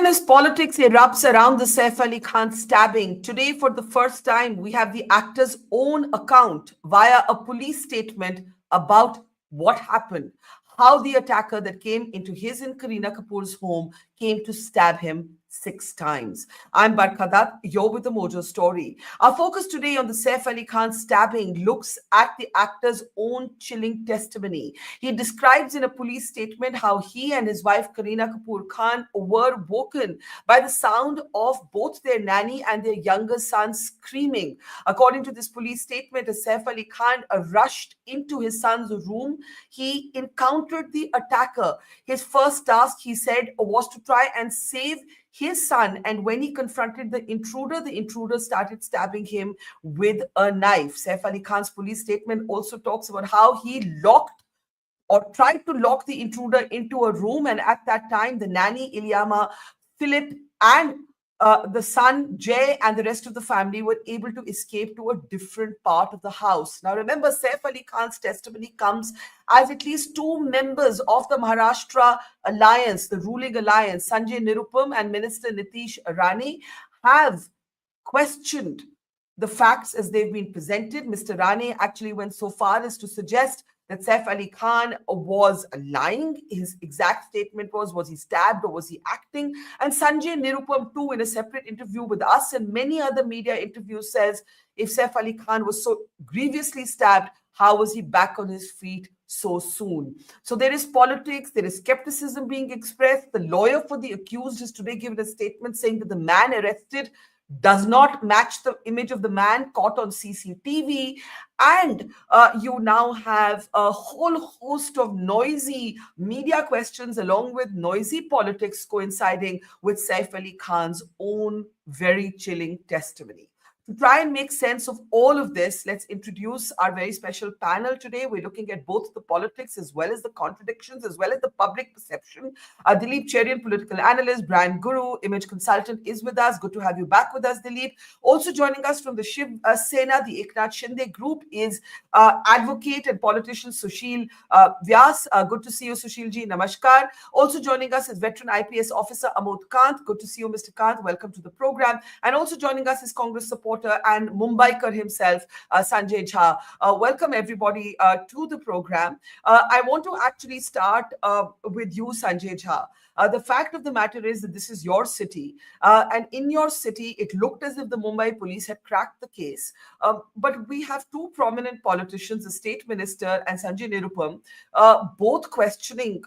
Even as politics erupts around the Saif Ali Khan stabbing, today for the first time we have the actor's own account via a police statement about what happened, how the attacker that came into his and Kareena Kapoor's home came to stab him 6 times. I'm Barkha, you're with the Mojo Story. Our focus today on the Saif Ali Khan stabbing looks at the actor's own chilling testimony. He describes in a police statement how he and his wife Kareena Kapoor Khan were woken by the sound of both their nanny and their younger son screaming. According to this police statement, as Saif Ali Khan rushed into his son's room, he encountered the attacker. His first task, he said, was to try and save his son, and when he confronted the intruder started stabbing him with a knife. Saif Ali Khan's police statement also talks about how he locked or tried to lock the intruder into a room, and at that time the nanny Ilyama, Philip, and the son Jay and the rest of the family were able to escape to a different part of the house. Now remember, Saif Ali Khan's testimony comes as at least 2 members of the Maharashtra alliance, the ruling alliance, Sanjay Nirupam and Minister Nitish Rane, have questioned the facts as they've been presented. Mr. Rane actually went so far as to suggest that Saif Ali Khan was lying. His exact statement was he stabbed or was he acting? And Sanjay Nirupam too, in a separate interview with us and many other media interviews, says if Saif Ali Khan was so grievously stabbed, how was he back on his feet so soon? So there is politics, there is skepticism being expressed. The lawyer for the accused has today given a statement saying that the man arrested does not match the image of the man caught on CCTV. And you now have a whole host of noisy media questions along with noisy politics coinciding with Saif Ali Khan's own very chilling testimony. To try and make sense of all of this, let's introduce our very special panel today. We're looking at both the politics as well as the contradictions, as well as the public perception. Dilip Cherian, political analyst, brand guru, image consultant, is with us. Good to have you back with us, Dilip. Also joining us from the Shiv Sena, the Eknath Shinde group, is advocate and politician Sushil Vyas. Good to see you, Sushil ji. Namaskar. Also joining us is veteran IPS officer Amod Kant. Good to see you, Mr. Kant. Welcome to the program. And also joining us is Congress supporter and Mumbaiker himself, Sanjay Jha. Welcome everybody to the program. I want to actually start with you, Sanjay Jha. The fact of the matter is that this is your city, and in your city, it looked as if the Mumbai police had cracked the case. But we have 2 prominent politicians, the state minister and Sanjay Nirupam, both questioning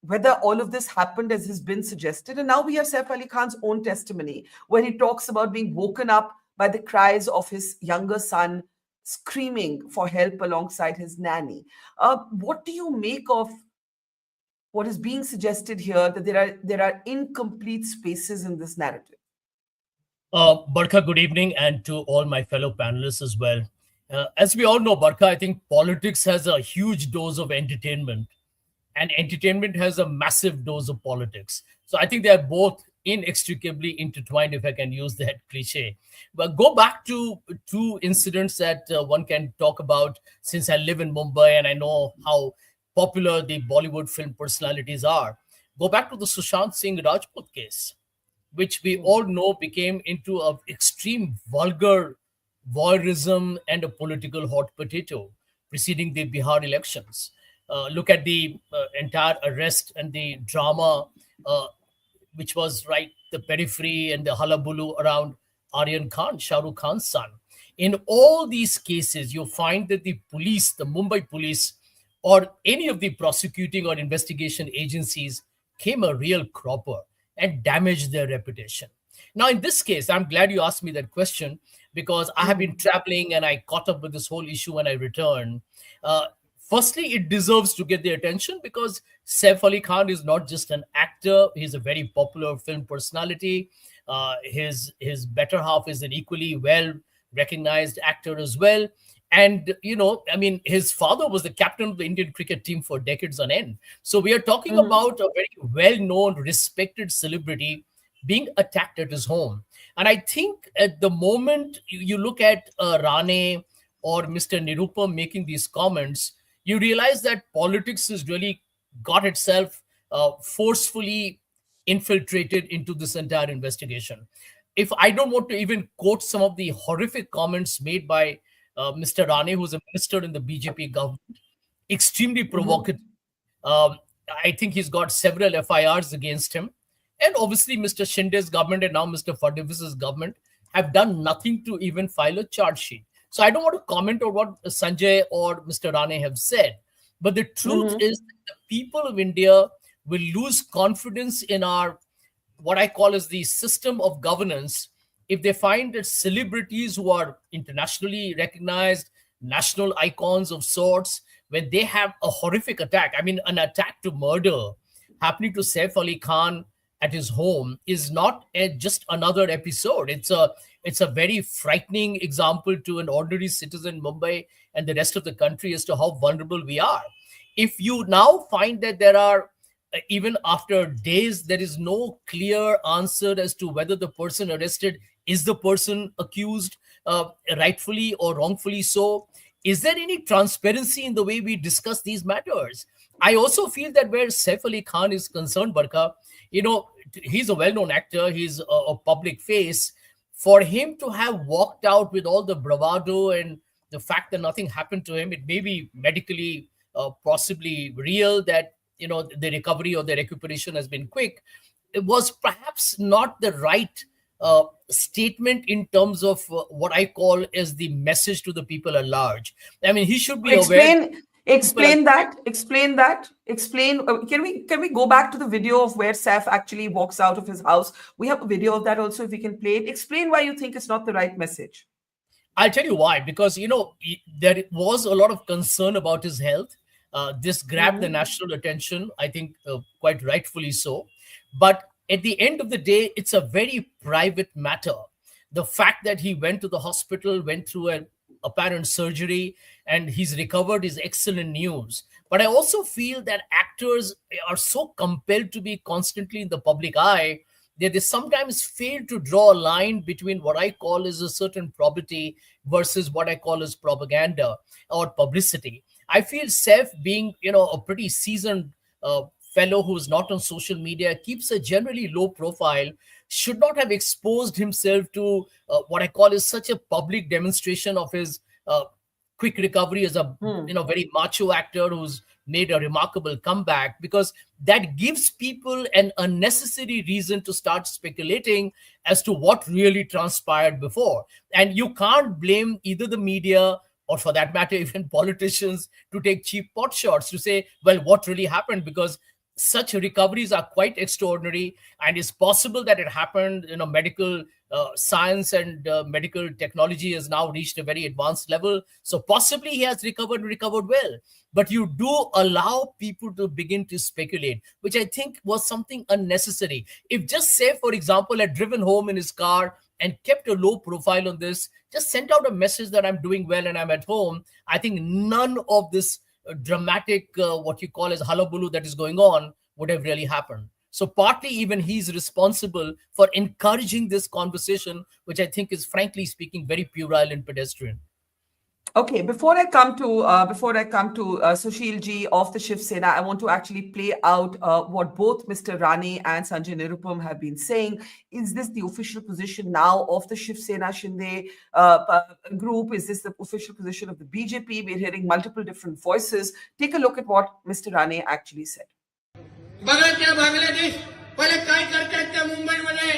whether all of this happened as has been suggested. And now we have Saif Ali Khan's own testimony, where he talks about being woken up by the cries of his younger son screaming for help alongside his nanny. What do you make of what is being suggested here, that there are incomplete spaces in this narrative? Barkha, good evening, and to all my fellow panelists as well. As we all know, Barkha, I think politics has a huge dose of entertainment, and entertainment has a massive dose of politics. So I think they are both inextricably intertwined, if I can use that cliche. But go back to 2 incidents that one can talk about, since I live in Mumbai and I know how popular the Bollywood film personalities are. Go back to the Sushant Singh Rajput case, which we all know became into an extreme vulgar voyeurism and a political hot potato preceding the Bihar elections. Look at the entire arrest and the drama, which was the periphery and the hullabaloo around Aryan Khan, Shah Rukh Khan's son. In all these cases, you find that the police, the Mumbai police, or any of the prosecuting or investigation agencies came a real cropper and damaged their reputation. Now, in this case, I'm glad you asked me that question, because I have been traveling and I caught up with this whole issue when I returned. Firstly, it deserves to get the attention because Saif Ali Khan is not just an actor. He's a very popular film personality. His better half is an equally well-recognized actor as well. And, his father was the captain of the Indian cricket team for decades on end. So we are talking about a very well-known, respected celebrity being attacked at his home. And I think at the moment you look at Rane or Mr. Nirupam making these comments, you realize that politics has really got itself forcefully infiltrated into this entire investigation. If I don't want to even quote some of the horrific comments made by Mr. Rane, who's a minister in the BJP government, extremely Mhm. provocative. Um, I think he's got several FIRs against him. And obviously, Mr. Shinde's government and now Mr. Fadnavis's government have done nothing to even file a charge sheet. So I don't want to comment on what Sanjay or Mr. Rane have said. But the truth Mhm. is that the people of India will lose confidence in our, what I call as the system of governance, if they find that celebrities who are internationally recognized, national icons of sorts, when they have a horrific attack, I mean, an attack to murder happening to Saif Ali Khan at his home is not just another episode. It's a very frightening example to an ordinary citizen in Mumbai and the rest of the country as to how vulnerable we are. If you now find that there are even after days, there is no clear answer as to whether the person arrested is the person accused, rightfully or wrongfully so. Is there any transparency in the way we discuss these matters? I also feel that where Saif Ali Khan is concerned, Barkha, he's a well-known actor, he's a public face. For him to have walked out with all the bravado and the fact that nothing happened to him, it may be medically possibly real that the recovery or the recuperation has been quick. It was perhaps not the right statement in terms of what I call as the message to the people at large. I mean, he should be aware that Explain, people are. explain that. Explain that. Explain. Can we go back to the video of where Saif actually walks out of his house? We have a video of that also. If we can play it, explain why you think it's not the right message. I'll tell you why. Because there was a lot of concern about his health. This grabbed the Mhm. national attention, I think, quite rightfully so. But at the end of the day, it's a very private matter. The fact that he went to the hospital, went through an apparent surgery, and he's recovered is excellent news. But I also feel that actors are so compelled to be constantly in the public eye that they sometimes fail to draw a line between what I call as a certain probity versus what I call as propaganda or publicity. I feel Saif, being a pretty seasoned fellow who's not on social media, keeps a generally low profile, should not have exposed himself to what I call is such a public demonstration of his quick recovery as a Hmm. very macho actor who's made a remarkable comeback, because that gives people an unnecessary reason to start speculating as to what really transpired before. And you can't blame either the media or, for that matter, even politicians to take cheap pot shots to say, well, what really happened, because such recoveries are quite extraordinary, and it's possible that it happened. Medical science and medical technology has now reached a very advanced level, so possibly he has recovered well. But you do allow people to begin to speculate, which I think was something unnecessary. If just say, for example, had driven home in his car and kept a low profile on this, just sent out a message that I'm doing well and I'm at home, I think none of this dramatic, what you call as hullabaloo that is going on would have really happened. So partly even he's responsible for encouraging this conversation, which I think is, frankly speaking, very puerile and pedestrian. Okay, before I come to Sushil ji of the Shiv Sena, I want to actually play out what both Mr. Rane and Sanjay Nirupam have been saying. Is this the official position now of the Shiv Sena Shinde group? Is this the official position of the BJP? We're hearing multiple different voices. Take a look at what Mr. Rane actually said. बघा त्या बांगलादेश पहिले काय करतात त्या मुंबईमध्ये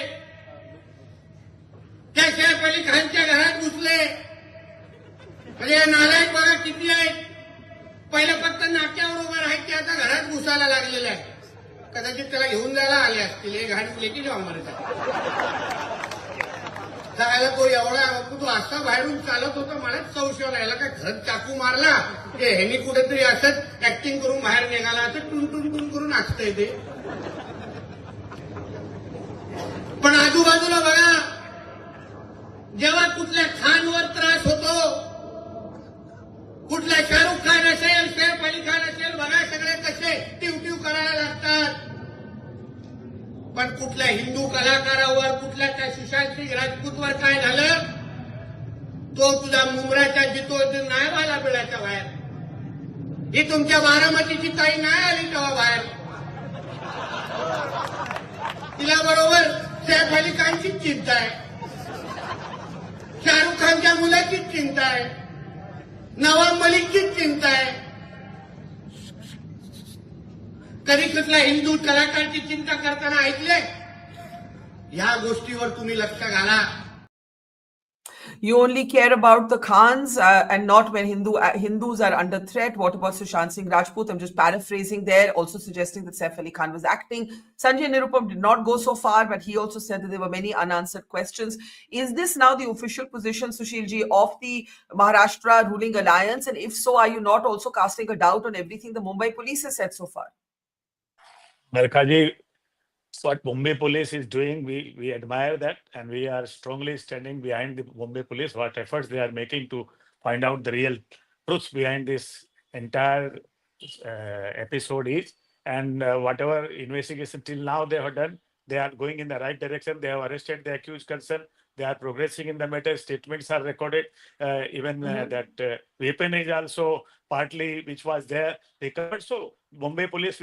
त्या सैफ अली खानच्या घरात घुसले म्हणजे नालायक बघा किती आहेत पहिलं फक्त नाक्यावर उभं राहायचे आता घरात घुसायला लागलेले आहे कदाचित त्याला घेऊन जायला आले असतील हे घाण लेकी जाऊ म्हणत त्याला तो एवढा तो असा बाहेरून चालत होता मलाच संशय यायला काय घरात चाकू मारला की ह्यांनी कुठेतरी असंच ऍक्टिंग करून बाहेर निघाला असं टुन करून असतंय ते पण आजूबाजूला बघा जेव्हा कुठल्या खानवर त्रास होतो कुठला शाहरुख खान असेल सैफ अली खान असेल बघा सगळे कसे टिवटिव करायला लागतात पण कुठल्या हिंदू कलाकारावर कुठल्या त्या सुशांत सिंग राजपूतवर काय झालं तो तुझा मुंबराच्या जितो नाही आला बिळाच्या बाहेर ही तुमच्या बारामतीची ताई नाही आली तेव्हा बाहेर तिला बरोबर सैफ अली खानचीच चिंता आहे, शाहरुख खानच्या मुलाचीच चिंता आहे, नवाब मलिकचीच चिंता आहे. कधी कुठला हिंदू कलाकारची चिंता करताना ऐकले? या गोष्टीवर तुम्ही लक्ष घाला. You only care about the Khans and not when Hindus are under threat. What about Sushant Singh Rajput? I'm just paraphrasing there, also suggesting that Saif Ali Khan was acting. Sanjay Nirupam did not go so far, but he also said that there were many unanswered questions. Is this now the official position, Sushilji, of the Maharashtra ruling alliance? And if so, are you not also casting a doubt on everything the Mumbai police has said so far? Barkha, what Mumbai police is doing, we admire that, and we are strongly standing behind the Mumbai police, what efforts they are making to find out the real truth behind this entire episode is. And whatever investigation till now they have done, they are going in the right direction. They have arrested the accused concerned. They are progressing in the matter. Statements are recorded. Even that weapon is also partly, which was there, recovered. So Mumbai police,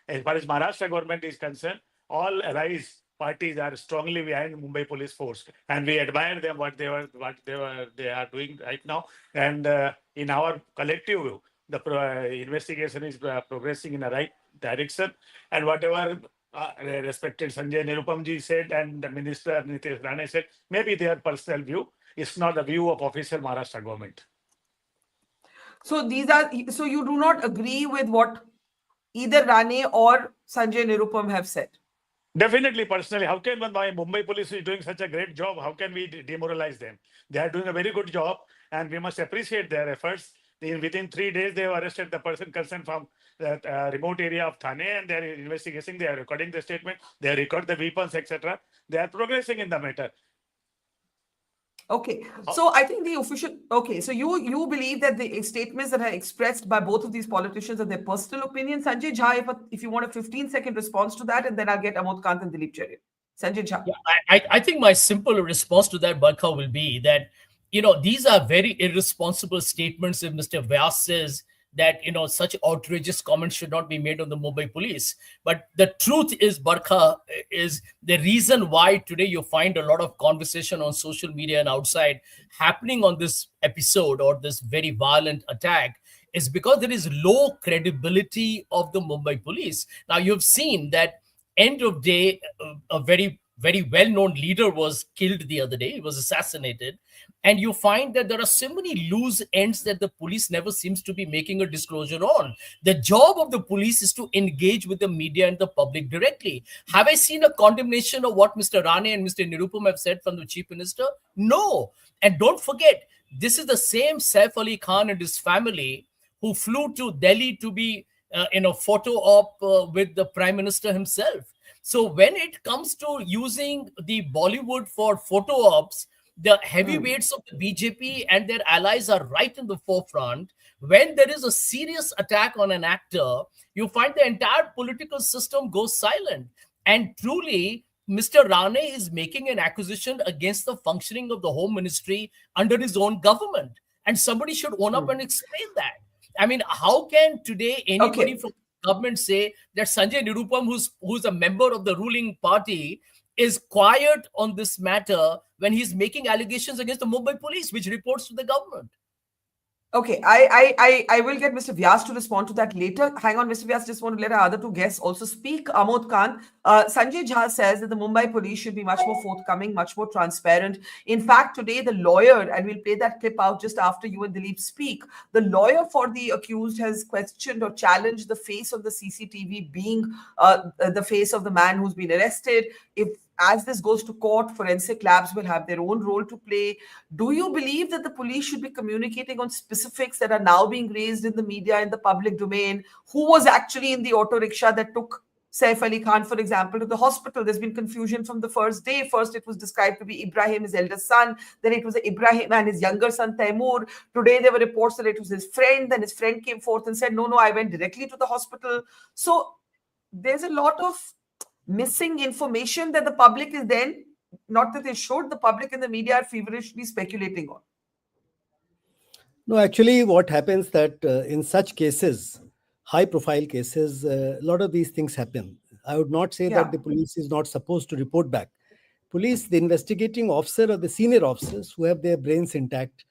as far as Maharashtra government is concerned, all allies parties are strongly behind Mumbai police force, and we admire them they are doing right now. And in our collective view, the investigation is progressing in the right direction. And whatever respected Sanjay Nirupamji said and the Minister Nitish Rane said, maybe their personal view. It's not the view of official Maharashtra government. So you do not agree with what either Rane or Sanjay Nirupam have said? Definitely, personally, how can my Mumbai police is doing such a great job? How can we demoralize them? They are doing a very good job, and we must appreciate their efforts. Within 3 days, they have arrested the person concerned from that remote area of Thane, and they are investigating. They are recording the statement. They record the weapons, etc. They are progressing in the matter. Okay, so I think the official. Okay, so you believe that the statements that are expressed by both of these politicians are their personal opinion. Sanjay Jha, if you want a 15-second response to that, and then I'll get Amod Kant and Dilip Cherry. Sanjay Jha. Yeah, I think my simple response to that, Barkha, will be that, these are very irresponsible statements. If Mr. Vyas says that, such outrageous comments should not be made on the Mumbai police. But the truth is, Barkha, is the reason why today you find a lot of conversation on social media and outside happening on this episode or this very violent attack is because there is low credibility of the Mumbai police. Now, you've seen that end of day, a very, very well-known leader was killed the other day. He was assassinated. And you find that there are so many loose ends that the police never seems to be making a disclosure on. The job of the police is to engage with the media and the public directly. Have I seen a condemnation of what Mr. Rane and Mr. Nirupam have said from the Chief Minister? No. And don't forget, this is the same Saif Ali Khan and his family who flew to Delhi to be in a photo op with the Prime Minister himself. So when it comes to using the Bollywood for photo ops, the heavyweights of the BJP and their allies are right in the forefront. When there is a serious attack on an actor, you find the entire political system goes silent. And truly, Mr. Rane is making an accusation against the functioning of the Home Ministry under his own government. And somebody should own up and explain that. I mean, how can today anybody from government say that Sanjay Nirupam, who's a member of the ruling party, is quiet on this matter when he's making allegations against the Mumbai police, which reports to the government? Okay, I will get Mr. Vyas to respond to that later. Hang on, Mr. Vyas, just want to let our other two guests also speak. Amod Khan, Sanjay Jha says that the Mumbai police should be much more forthcoming, much more transparent. In fact, today the lawyer, and we'll play that clip out just after you and Dilip speak, the lawyer for the accused has questioned or challenged the face of the CCTV being the face of the man who's been arrested. As this goes to court, forensic labs will have their own role to play. Do you believe that the police should be communicating on specifics that are now being raised in the media, in the public domain? Who was actually in the auto rickshaw that took Saif Ali Khan, for example, to the hospital? There's been confusion from the first day. First, it was described to be Ibrahim, his eldest son. Then it was Ibrahim and his younger son, Taimur. Today, there were reports that it was his friend. Then his friend came forth and said, no, I went directly to the hospital. So there's a lot of missing information that the public is then, not that they should, the public and the media are feverishly speculating on. No, actually what happens that in such cases, high profile cases, a lot of these things happen. I would not say that Yeah. the police is not supposed to report back. Police, the investigating officer or the senior officers who have their brains intact,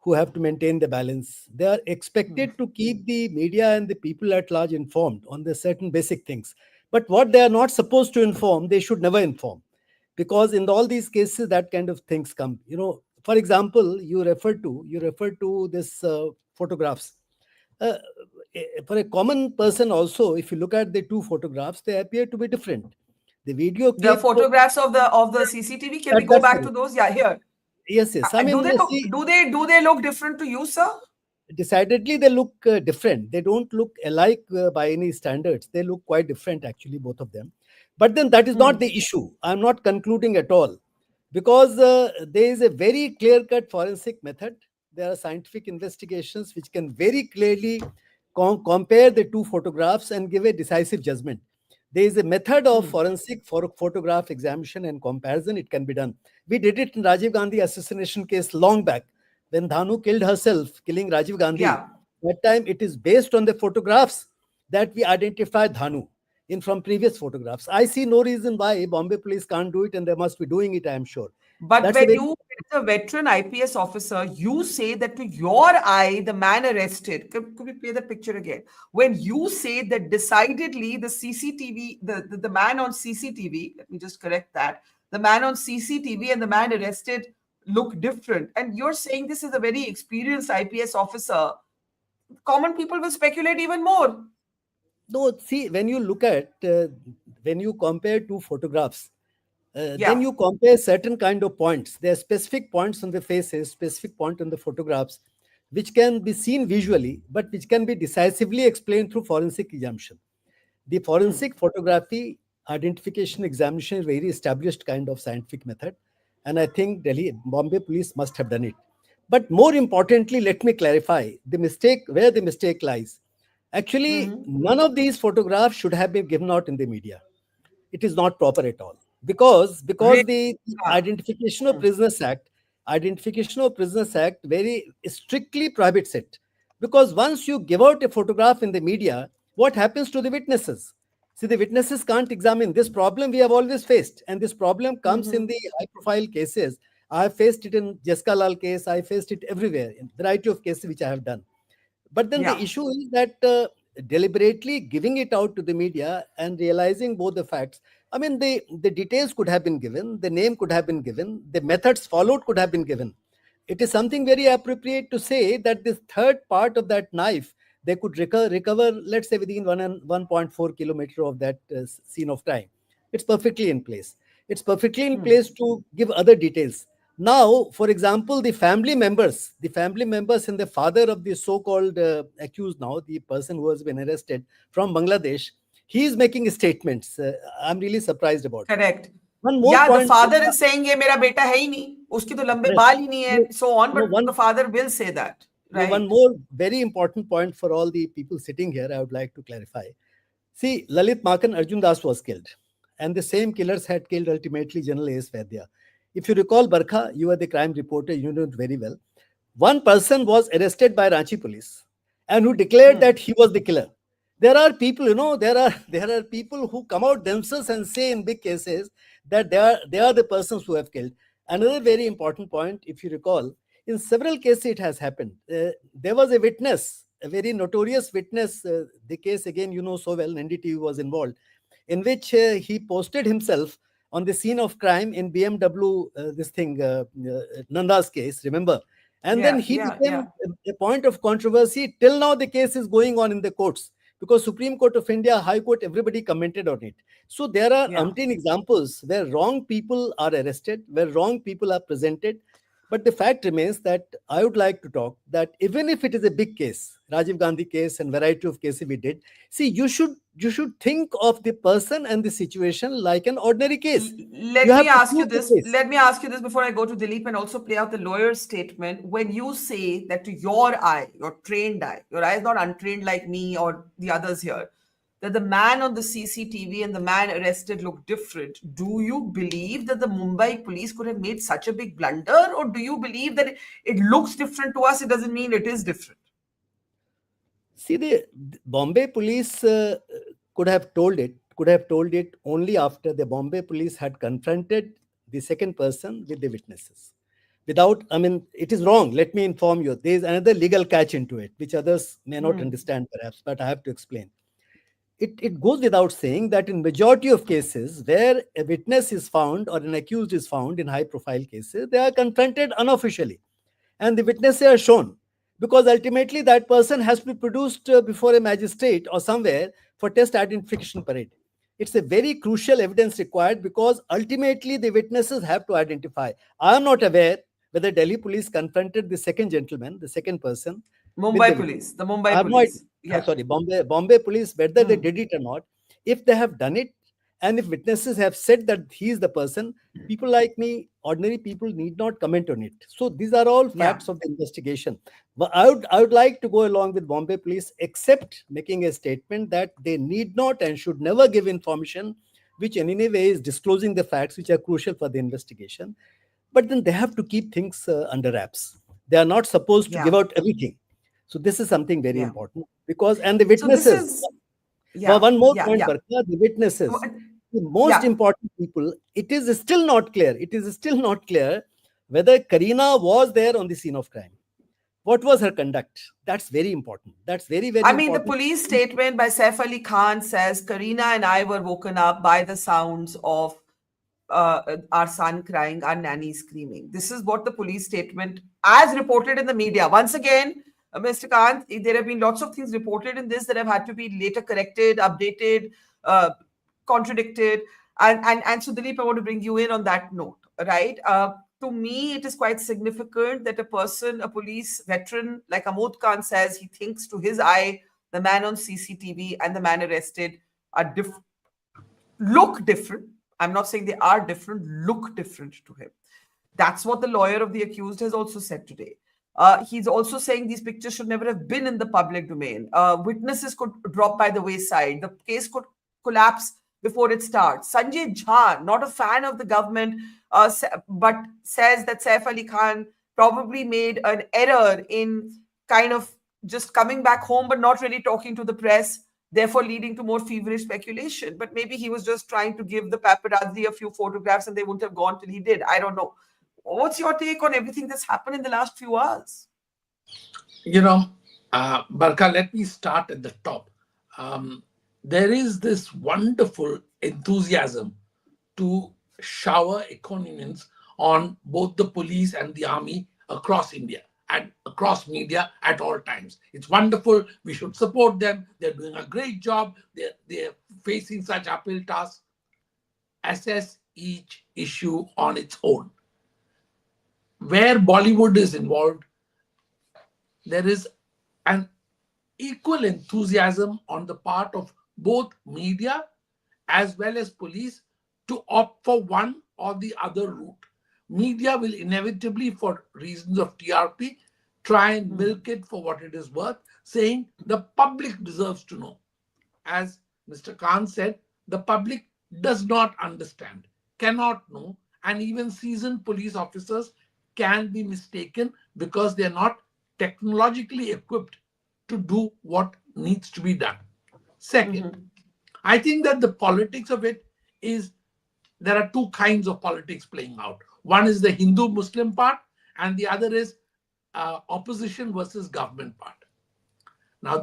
who have to maintain the balance, they are Hmm. expected to keep the media and the people at large informed on the certain basic things. But what they are not supposed to inform, they should never inform, because in all these cases that kind of things come. For example, you refer to this photographs. uh, for a common person also, if you look at the two photographs, they appear to be different. The video The clip, photographs of the CCTV, can we go that's back to correct. those? Yeah, here. Yes, yes. I Do mean, they look see, do they look different to you, sir? decidedly they look different. They don't look alike by any standards. They look quite different, actually, both of them. But then that is not Hmm. the issue. I'm not concluding at all, because there is a very clear cut forensic method. There are scientific investigations which can very clearly compare the two photographs and give a decisive judgment. There is a method of Hmm. forensic photograph examination and comparison. It can be done. We did it in Rajiv Gandhi assassination case long back, when Dhanu killed herself, killing Rajiv Gandhi. Yeah. That time it is based on the photographs that we identified Dhanu in from previous photographs. I see no reason why Bombay police can't do it, and they must be doing it, I am sure. But That's a when very you, as a veteran IPS officer, you say that to your eye, the man arrested. Could we play the picture again? When you say that decidedly the CCTV, the man on CCTV, let me just correct that, the man on CCTV and the man arrested look different. And you're saying this is a very experienced IPS officer. Common people will speculate even more. no. See, when you look at when you compare two photographs, then Yeah. you compare certain kind of points. There are specific points on the faces, specific point on the photographs, which can be seen visually, but which can be decisively explained through forensic examination. The Hmm. forensic photography identification examination is a very established kind of scientific method, and I think Delhi Bombay police must have done it. But more importantly, let me clarify the mistake, where the mistake lies. Actually, Hmm. none of these photographs should have been given out in the media. It is not proper at all, because Really? the Ah. identification of Hmm. prisoners act identification of prisoners act very strictly prohibits it. Because once you give out a photograph in the media, what happens to the witnesses? See, the witnesses can't examine. This problem we have always faced, and this problem comes in Hmm. the high profile cases. I have faced it in Jeska Lal case. I faced it everywhere in variety of cases which I have done. But then the Yeah. issue is that deliberately giving it out to the media and realizing both the facts. I mean, the details could have been given, the name could have been given, the methods followed could have been given. It is something very appropriate to say that this third part of that knife, they could recover, let's say, within 1.4 kilometer of that scene of crime. It's perfectly in place. It's perfectly in Hmm. place to give other details. Now, for example, the family members and the father of the so-called accused, now the person who has been arrested from Bangladesh, he is making statements. I'm really surprised about it. Correct. One more Yeah, the point. father is saying ये मेरा बेटा है ही नहीं, उसकी तो लंबे Yes. बाल ही नहीं है, No, so on, no, but the one father will say that, no, one right? more very important point for all the people sitting here, I would like to clarify. See, Lalit Makan Arjun Das was killed, and the same killers had killed ultimately General A.S. Vaidya. If you recall, Barkha, you are the crime reporter, you know it very well. One person was arrested by Ranchi police and who declared Hmm. that he was the killer. There are people, there are people who come out themselves and say in big cases that they are the persons who have killed. Another very important point, if you recall, in several cases it has happened. There was a witness, a very notorious witness. The case again, you know so well, NDTV was involved, in which he posted himself on the scene of crime in BMW, Nanda's case, remember? And then Yeah, he yeah, became yeah. a point of controversy. Till now, the case is going on in the courts, because Supreme Court of India, High Court, everybody commented on it. So there are Yeah. umpteen examples where wrong people are arrested, where wrong people are presented. But the fact remains that I would like to talk that even if it is a big case, Rajiv Gandhi case and variety of cases we did, see, you should think of the person and the situation like an ordinary case. You Let have me to ask you prove the this. case. Let me ask you this before I go to Dilip and also play out the lawyer's statement. When you say that to your eye, your trained eye, your eye is not untrained like me or the others here, that the man on the CCTV and the man arrested look different, do you believe that the Mumbai police could have made such a big blunder? Or do you believe that it looks different to us? It doesn't mean it is different. See, the Bombay police could have told it, could have told it only after the Bombay police had confronted the second person with the witnesses. Without, I mean, it is wrong. Let me inform you. There is another legal catch into it, which others may not understand perhaps, but I have to explain. It goes without saying that in majority of cases where a witness is found or an accused is found in high profile cases, they are confronted unofficially and the witnesses are shown, because ultimately that person has to be produced before a magistrate or somewhere for test identification parade. It's a very crucial evidence required because ultimately the witnesses have to identify. I am not aware whether Delhi police confronted the second gentleman, the second person, with the Mumbai witness. police, the I Mumbai have no idea. police. Yeah. Sorry, Bombay police, whether they Hmm. did it or not. If they have done it, and if witnesses have said that he is the person, people like me, ordinary people, need not comment on it. So these are all Yeah. facts of the investigation. But I would like to go along with Bombay police, except making a statement that they need not and should never give information which in any way is disclosing the facts which are crucial for the investigation. But then they have to keep things under wraps. They are not supposed to give Yeah. out everything. So this is something very Yeah. important because, and the So this witnesses, is, well, yeah. one more Yeah. point, Yeah. Barkha, the witnesses, the most Yeah. important people, it is still not clear. It is still not clear whether Kareena was there on the scene of crime. What was her conduct? That's very important. That's very, very I mean, the important. police statement by Saif Ali Khan says Kareena and I were woken up by the sounds of our son crying, our nanny screaming. This is what the police statement, as reported in the media. Once again, Mr. Khan, there have been lots of things reported in this that have had to be later corrected, updated, uh, contradicted. And so, Dilip, I want to bring you in on that note, right? To me, it is quite significant that a person, a police veteran like Amod Khan says he thinks to his eye, the man on CCTV and the man arrested are look different. I'm not saying they are different, look different to him. That's what the lawyer of the accused has also said today. He's also saying these pictures should never have been in the public domain. Witnesses could drop by the wayside. The case could collapse before it starts. Sanjay Jha, not a fan of the government, but says that Saif Ali Khan probably made an error in kind of just coming back home but not really talking to the press, therefore leading to more feverish speculation. But maybe he was just trying to give the paparazzi a few photographs and they wouldn't have gone till he did. I don't know. What's your take on everything that's happened in the last few hours? You know, Barkha, let me start at the top. There is this wonderful enthusiasm to shower economics on both the police and the army across India and across media at all times. It's wonderful. We should support them. They're doing a great job. They're facing such uphill tasks. Assess each issue on its own. Where Bollywood is involved, there is an equal enthusiasm on the part of both media as well as police to opt for one or the other route. Media will inevitably, for reasons of TRP, try and milk it for what it is worth, saying the public deserves to know. As Mr. Khan said, the public does not understand, cannot know, and even seasoned police officers can be mistaken because they're not technologically equipped to do what needs to be done. Second, I think that the politics of it is there are two kinds of politics playing out. One is the Hindu Muslim part, and the other is opposition versus government part. Now,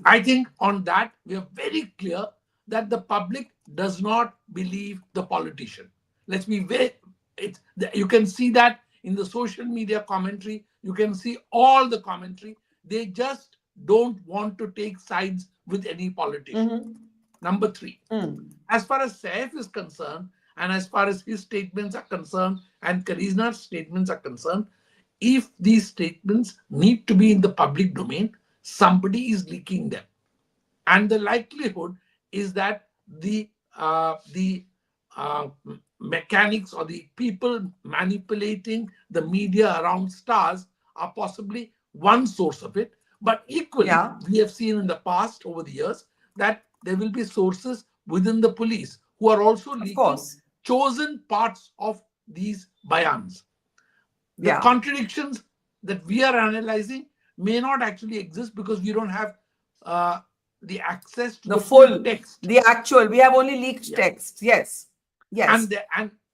I think on that, we are very clear that the public does not believe the politician. Let's be very, you can see that in the social media commentary. You can see all the commentary. They just don't want to take sides with any politician. Number three, as far as Saif is concerned, and as far as his statements are concerned, and Kareena's statements are concerned, if these statements need to be in the public domain, somebody is leaking them. And the likelihood is that the mechanics or the people manipulating the media around stars are possibly one source of it. But equally, we have seen in the past over the years that there will be sources within the police who are also leaking chosen parts of these bayans. The contradictions that we are analyzing may not actually exist because we don't have the access to The the full full, text. the actual. We have only leaked Yeah. texts. Yes. Yes.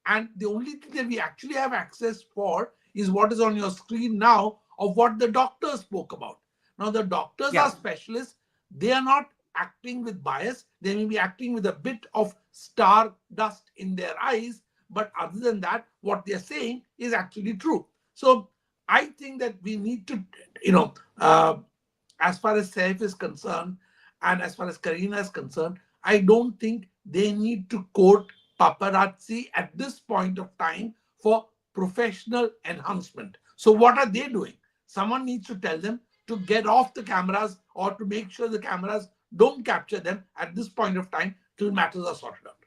And the only thing that we actually have access for is what is on your screen now of what the doctors spoke about. Now the doctors Yeah. are specialists. They are not acting with bias. They may be acting with a bit of star dust in their eyes, but other than that, what they're saying is actually true. So I think that we need to, as far as Saif is concerned, and as far as Kareena is concerned, I don't think they need to quote paparazzi at this point of time for professional enhancement. So, what are they doing? Someone needs to tell them to get off the cameras or to make sure the cameras don't capture them at this point of time till matters are sorted out.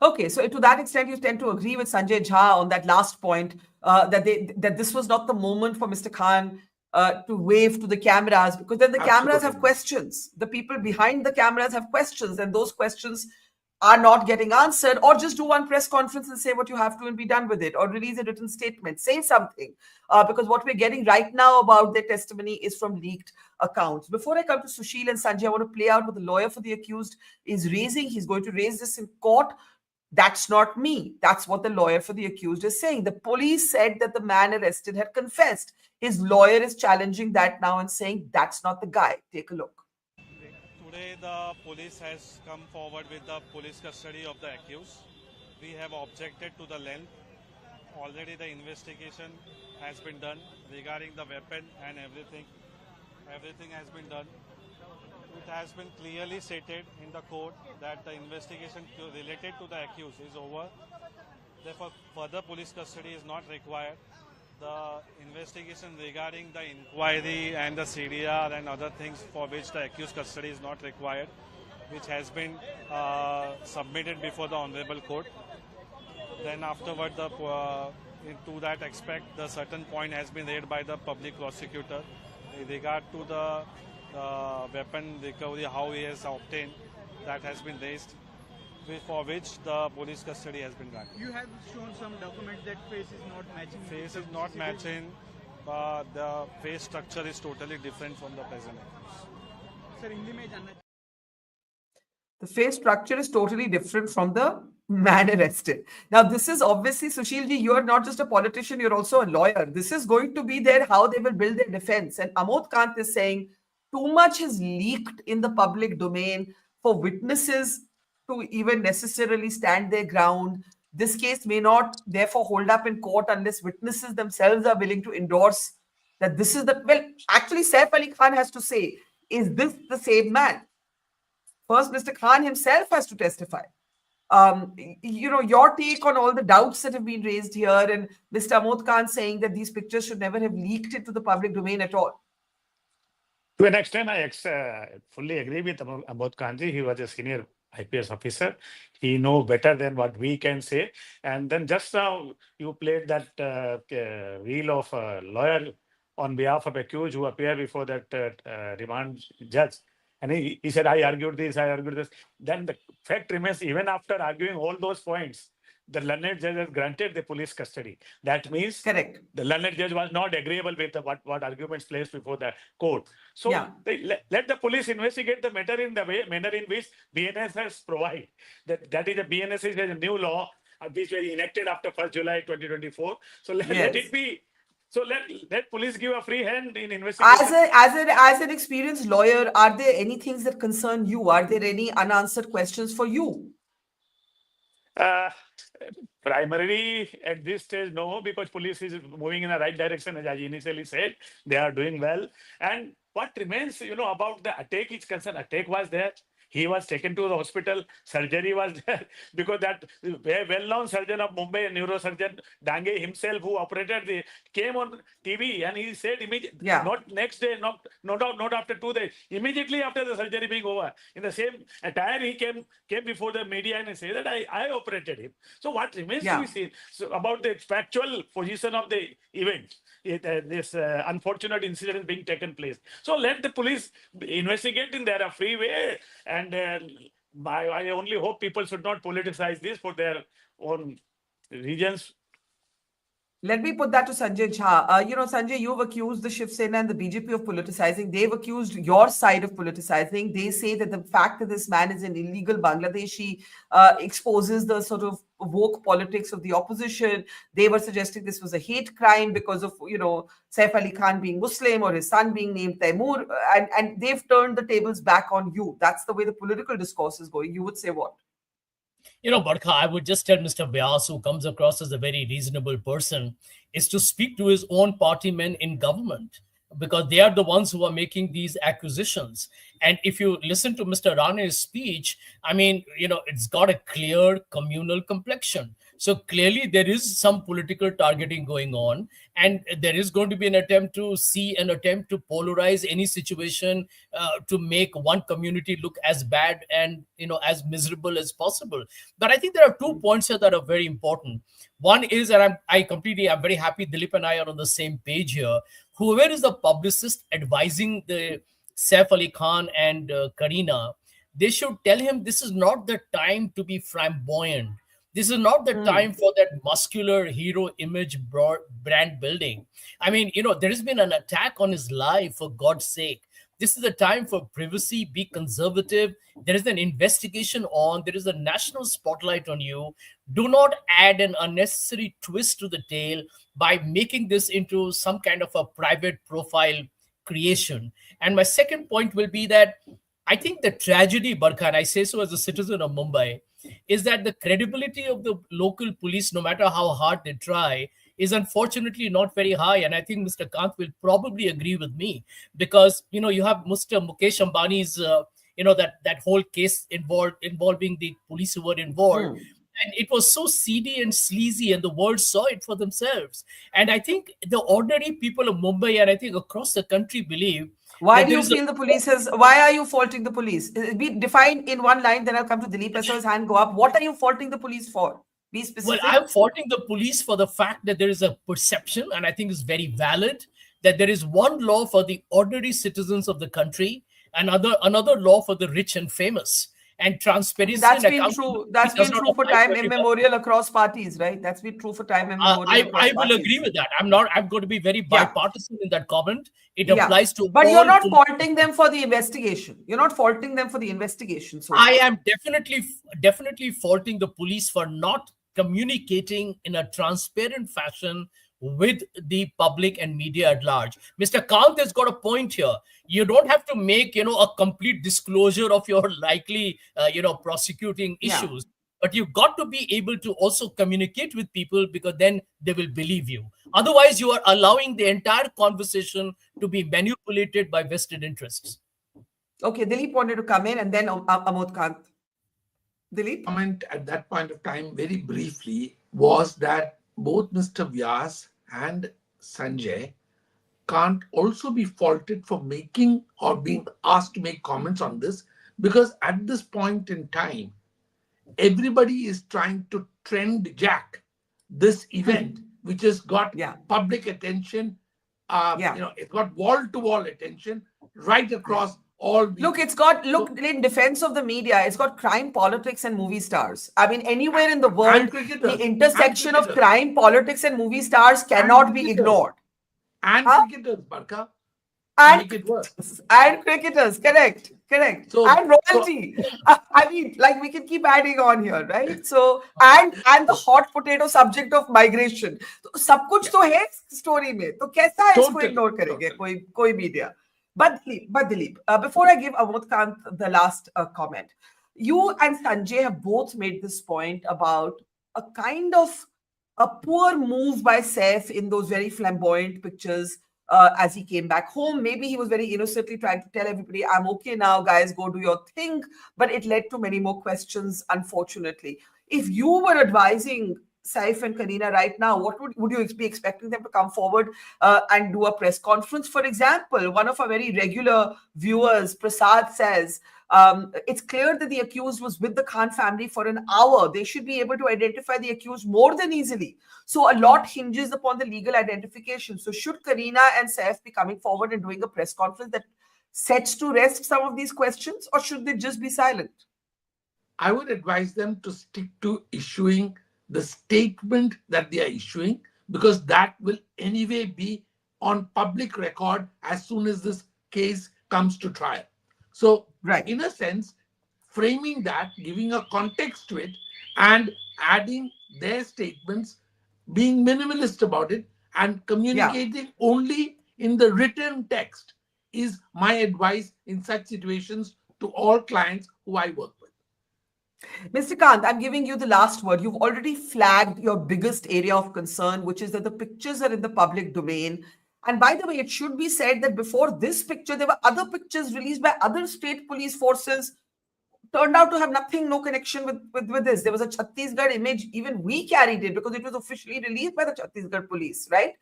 Okay, so to that extent, you tend to agree with Sanjay Jha on that last point, that this was not the moment for Mr. Khan to wave to the cameras, because then the cameras have Absolutely. questions. The people behind the cameras have questions, and those questions are not getting answered. Or just do one press conference and say what you have to and be done with it, or release a written statement, say something, because what we're getting right now about their testimony is from leaked accounts. Before I come to Sushil and Sanjay, I want to play out what the lawyer for the accused is raising. He's going to raise this in court. That's not me. That's what the lawyer for the accused is saying. The police said that the man arrested had confessed. His lawyer is challenging that now and saying that's not the guy. Take a look. Today, the police has come forward with the police custody of the accused. We have objected to the length. Already, the investigation has been done regarding the weapon and everything. Everything has been done. It has been clearly stated in the court that the investigation related to the accused is over. Therefore, further police custody is not required. The investigation regarding the inquiry and the CDR and other things for which the accused custody is not required, which has been submitted before the Honorable Court. Then afterward, to that aspect, the certain point has been raised by the public prosecutor in regard to the weapon recovery, how he has obtained, that has been raised, for which the police custody has been granted. You have shown some documents that face is not matching. Face is not matching, the face structure is totally different from the present accused. Sir, Hindi में जानना The face structure is totally different from the man arrested. Now, this is obviously, Sushilji, you are not just a politician, you're also a lawyer. This is going to be their how they will build their defense. And Amod Kant is saying too much is leaked in the public domain for witnesses to even necessarily stand their ground. This case may not therefore hold up in court unless witnesses themselves are willing to endorse that this is the, well, actually, Saif Ali Khan has to say, is this the same man? First, Mr. Khan himself has to testify. Your take on all the doubts that have been raised here, and Mr. Amod Khan saying that these pictures should never have leaked into the public domain at all. To an extent, I fully agree with Amod Khanji. He was a senior IPS officer. He knows better than what we can say. And then just now, you played that reel of a lawyer on behalf of accused who appeared before that remand judge. And he said, I argued this, I argued this. Then the fact remains, even after arguing all those points, the learned judge has granted the police custody. That means Correct. the learned judge was not agreeable with what arguments placed before the court. So Yeah. let the police investigate the matter in the manner in which BNS has provided. That is, the BNS is a new law which was enacted after 1st July 2024. So let it be. So let police give a free hand in investigation. As an experienced lawyer, are there any things that concern you? Are there any unanswered questions for you? Primarily at this stage, no, because police is moving in the right direction, as I initially said. They are doing well. And what remains, about the attack is concerned, attack was there. He was taken to the hospital. Surgery was there because that well-known surgeon of Mumbai, neurosurgeon Dange himself, who operated came on TV and he said immediately, not next day, not after 2 days, immediately after the surgery being over, in the same attire, he came before the media and said that I operated him. So what remains to be seen about the factual position of the event, this unfortunate incident being taken place. So let the police investigate in their free way. And I only hope people should not politicize this for their own reasons. Let me put that to Sanjay Jha. Sanjay, you've accused the Shiv Sena and the BJP of politicizing. They've accused your side of politicizing. They say that the fact that this man is an illegal Bangladeshi exposes the sort of woke politics of the opposition. They were suggesting this was a hate crime because of, Saif Ali Khan being Muslim or his son being named Taimur. And they've turned the tables back on you. That's the way the political discourse is going. You would say what? Barkha, I would just tell Mr. Vyas, who comes across as a very reasonable person, is to speak to his own party men in government, because they are the ones who are making these acquisitions. And if you listen to Mr. Rane's speech, I mean, it's got a clear communal complexion. So clearly there is some political targeting going on, and there is going to be an attempt to polarize any situation, to make one community look as bad and as miserable as possible. But I think there are 2 points here that are very important. One is, and I'm very happy Dilip and I are on the same page here. Whoever is the publicist advising the Saif Ali Khan and Kareena, they should tell him this is not the time to be flamboyant. This is not the time for that muscular hero image brand building. I mean, there has been an attack on his life, for God's sake. This is the time for privacy. Be conservative. There is an investigation on. There is a national spotlight on you. Do not add an unnecessary twist to the tale by making this into some kind of a private profile creation. And my second point will be that I think the tragedy, Barkha, and I say so as a citizen of Mumbai, is that the credibility of the local police, no matter how hard they try, is unfortunately not very high. And I think Mr. Kant will probably agree with me, because you have Mr. Mukesh Ambani's that whole case involving the police who were involved. And it was so seedy and sleazy, and the world saw it for themselves. And I think the ordinary people of Mumbai, and I think across the country, believe. Why do you feel the police has? Why are you faulting the police? Be defined in one line, then I'll come to Dilip. I saw his hand go up. What are you faulting the police for? Be specific. Well, I'm faulting the police for the fact that there is a perception, and I think it's very valid, that there is one law for the ordinary citizens of the country, and another law for the rich and famous. And transparency. That's been true. That's been true for time immemorial across parties, right? That's been true for time immemorial. I will agree with that. I'm going to be very bipartisan in that comment. It applies to. But you're not faulting them for the investigation. You're not faulting them for the investigation. So I am definitely faulting the police for not communicating in a transparent fashion with the public and media at large. Mr. Kant has got a point here. You don't have to make, a complete disclosure of your likely, prosecuting issues, but you've got to be able to also communicate with people, because then they will believe you. Otherwise, you are allowing the entire conversation to be manipulated by vested interests. Okay, Dilip wanted to come in, and then Amod Kant. Dilip? Comment at that point of time, very briefly, was that both Mr. Vyas and Sanjay can't also be faulted for making or being asked to make comments on this, because at this point in time, everybody is trying to trend jack this event, which has got public attention. It's got wall-to-wall attention right across all. Look, in defense of the media, it's got crime, politics, and movie stars. I mean, anywhere in the world, the intersection of crime, politics, and movie stars cannot be ignored. And cricketers, Barkha. And cricketers, correct. So, and royalty. I mean, we can keep adding on here, right? So, and the hot potato subject of migration. So, सब कुछ तो है story में. तो कैसा है इसको ignore करेंगे कोई media? But Dilip, before I give Amod Kant the last comment, you and Sanjay have both made this point about a kind of a poor move by Saif in those very flamboyant pictures as he came back home. Maybe he was very innocently trying to tell everybody, I'm okay now, guys, go do your thing. But it led to many more questions, unfortunately. If you were advising Saif and Kareena right now, what would you be expecting them to come forward and do a press conference? For example, one of our very regular viewers, Prasad, says, it's clear that the accused was with the Khan family for an hour. They should be able to identify the accused more than easily. So a lot hinges upon the legal identification. So should Kareena and Saif be coming forward and doing a press conference that sets to rest some of these questions, or should they just be silent? I would advise them to stick to issuing the statement that they are issuing, because that will anyway be on public record as soon as this case comes to trial. So, Right. in a sense, framing that, giving a context to it, and adding their statements, being minimalist about it, and Yeah. communicating only in the written text is my advice in such situations to all clients who I work with. Mr. Kant, I'm giving you the last word. You've already flagged your biggest area of concern, which is that the pictures are in the public domain. And by the way, it should be said that before this picture, there were other pictures released by other state police forces, turned out to have nothing, no connection with this. There was a Chhattisgarh image, even we carried it because it was officially released by the Chhattisgarh police, right?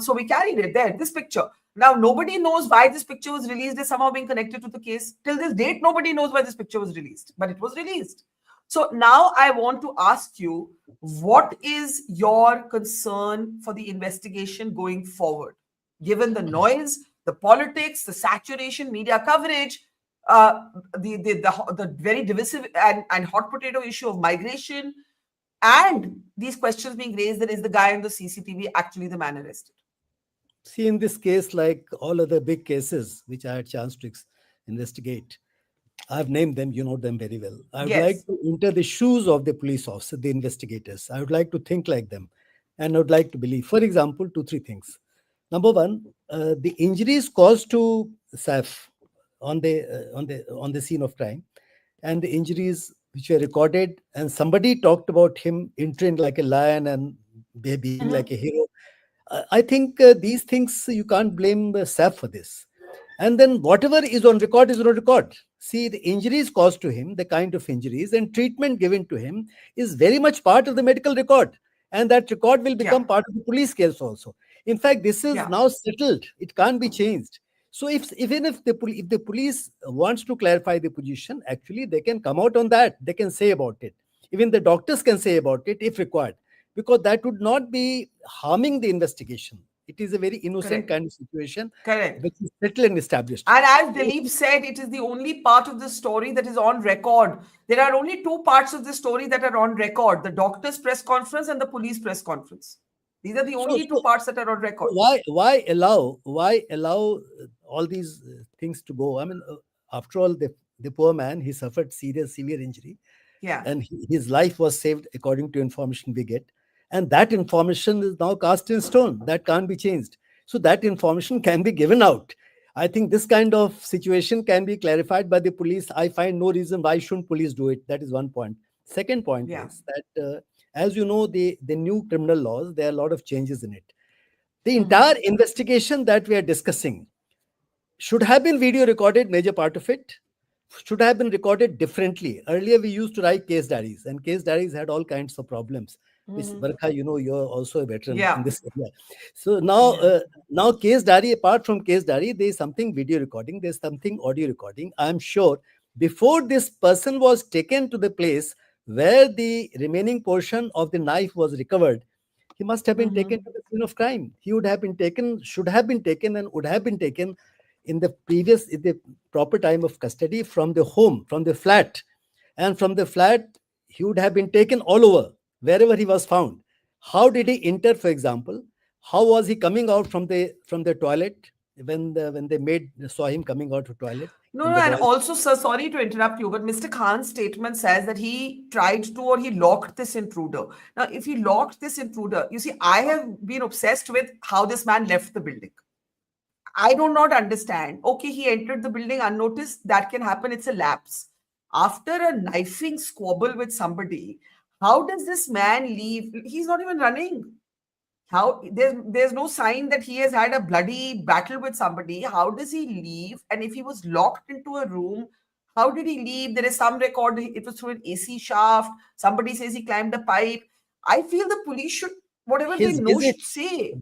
So we carried it there, this picture. Now, nobody knows why this picture was released, is somehow being connected to the case. Till this date, nobody knows why this picture was released, but it was released. So now I want to ask you, what is your concern for the investigation going forward? Given the noise, the politics, the saturation, media coverage, uh, the very divisive and hot potato issue of migration, and these questions being raised, that is the guy in the CCTV actually the man arrested? See, in this case, like all other big cases which I had chance to investigate, I've named them, you know them very well. I would like Yes. to enter the shoes of the police officer, the investigators. I would like to think like them, and I would like to believe. For example, two, three things. Number one, the injuries caused to Saif on the scene of crime, and the injuries which were recorded, and somebody talked about him entering like a lion and being like a Mhm. hero. I think these things you can't blame Saif for this. And then whatever is on record is on record. See, the injuries caused to him, the kind of injuries and treatment given to him is very much part of the medical record. And that record will Yeah. become part of the police case also. In fact, this is Yeah. now settled. It can't be changed. So if even if the police wants to clarify the position, actually they can come out on that. They can say about it. Even the doctors can say about it if required, because that would not be harming the investigation. It is a very innocent Correct. kind of situation Correct. which is settled and established. And as Dilip said, it is the only part of the story that is on record. There are only two parts of the story that are on record: the doctor's press conference and the police press conference. These are the So, only two parts that are on record. why allow all these things to go? I mean, after all, the poor man, he suffered serious severe injury, Yeah. and his life was saved according to information we get, and that information is now cast in stone. That can't be changed. So that information can be given out. I think this kind of situation can be clarified by the police. I find no reason why shouldn't police do it. That is one point. Second point Yeah. is that as you know, the new criminal laws, there are a lot of changes in it. The Mhm. entire investigation that we are discussing should have been video recorded, major part of it should have been recorded differently. Earlier, we used to write case diaries, and case diaries had all kinds of problems. Miss Mhm. Barkha, you know, you're also a veteran in Yeah. this area. So now, Yeah. now case diary, apart from case diary, there is something video recording, there's something audio recording. I'm sure before this person was taken to the place where the remaining portion of the knife was recovered, he must have been taken Mhm. to the scene of crime. He would have been taken, should have been taken, and would have been taken in the proper time of custody from the home, from the flat. And from the flat, he would have been taken all over, wherever he was found. How did he enter, for example? How was he coming out from the toilet when the maid saw him coming out of toilet No, in no, the and boy? also, sir, sorry to interrupt you, but Mr. Khan's statement says that he tried to or he locked this intruder. Now, if he locked this intruder, you see, I have been obsessed with how this man left the building. I do not understand. Okay, he entered the building unnoticed. That can happen. It's a lapse. After a knifing squabble with somebody, how does this man leave? He's not even running. How there's no sign that he has had a bloody battle with somebody. How does he leave? And if he was locked into a room, how did he leave? There is some record. It was through an AC shaft. Somebody says he climbed a pipe. I feel the police should, whatever they His know, visit, should say.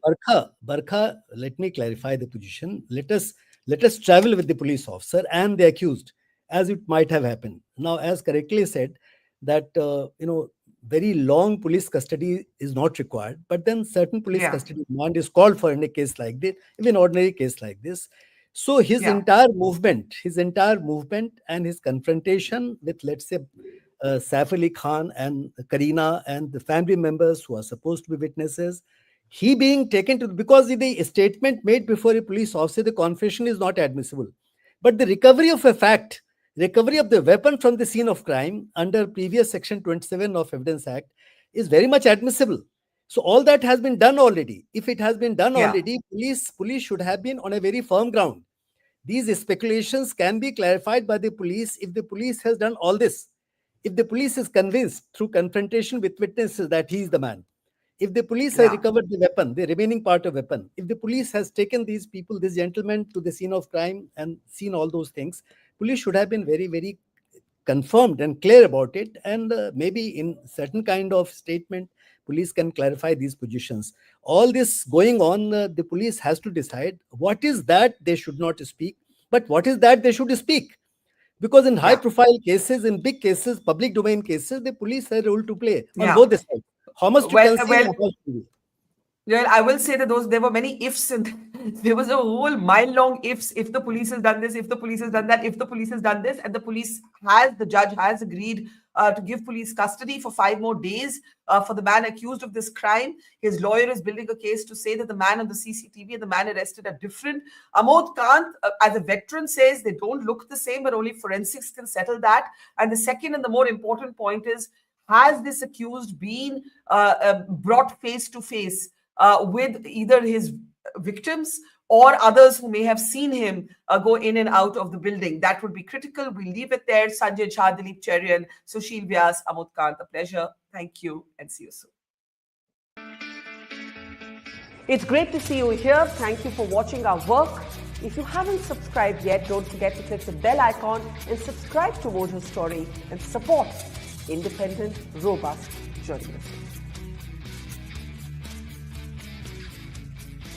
Barkha, let me clarify the position. Let us travel with the police officer and the accused, as it might have happened. Now, as correctly said, that very long police custody is not required, but then certain police Yeah, custody demand is called for in a case like this, even ordinary case like this. So yeah. his entire movement and his confrontation with, let's say, Saif Ali Khan and Kareena and the family members who are supposed to be witnesses, He being taken to, because the statement made before a police officer, the confession is not admissible. But the recovery of a fact, recovery of the weapon from the scene of crime under previous section 27 of Evidence Act is very much admissible. So all that has been done already. If it has been done Yeah. already, police should have been on a very firm ground. These speculations can be clarified by the police if the police has done all this. If the police is convinced through confrontation with witnesses that he is the man, if the police has Yeah. recovered the weapon, the remaining part of weapon, if the police has taken these people, this gentleman, to the scene of crime and seen all those things, police should have been very, very confirmed and clear about it. And maybe in certain kind of statement, police can clarify these positions. All this going on, the police has to decide what is that they should not speak, but what is that they should speak. Because in high Yeah. profile cases, in big cases, public domain cases, the police have a role to play on Yeah. both the sides. How much to Well, conceal and how much to reveal. well, I will say that there were many ifs, and there was a whole mile-long ifs. If the police has done this, if the police has done that, if the police has done this, and the judge has agreed to give police custody for 5 more days for the man accused of this crime. His lawyer is building a case to say that the man on the CCTV and the man arrested are different. Amod Kant, as a veteran, says they don't look the same, but only forensics can settle that. And the second and the more important point is, has this accused been brought face to face with either his victims or others who may have seen him go in and out of the building? That would be critical. We'll leave it there. Sanjay Jha, Dilip Cherian, Sushil Vyas, Amod Kant, a pleasure. Thank you and see you soon. It's great to see you here. Thank you for watching our work. If you haven't subscribed yet, don't forget to click the bell icon and subscribe to Mojo Story and support independent, robust journalism.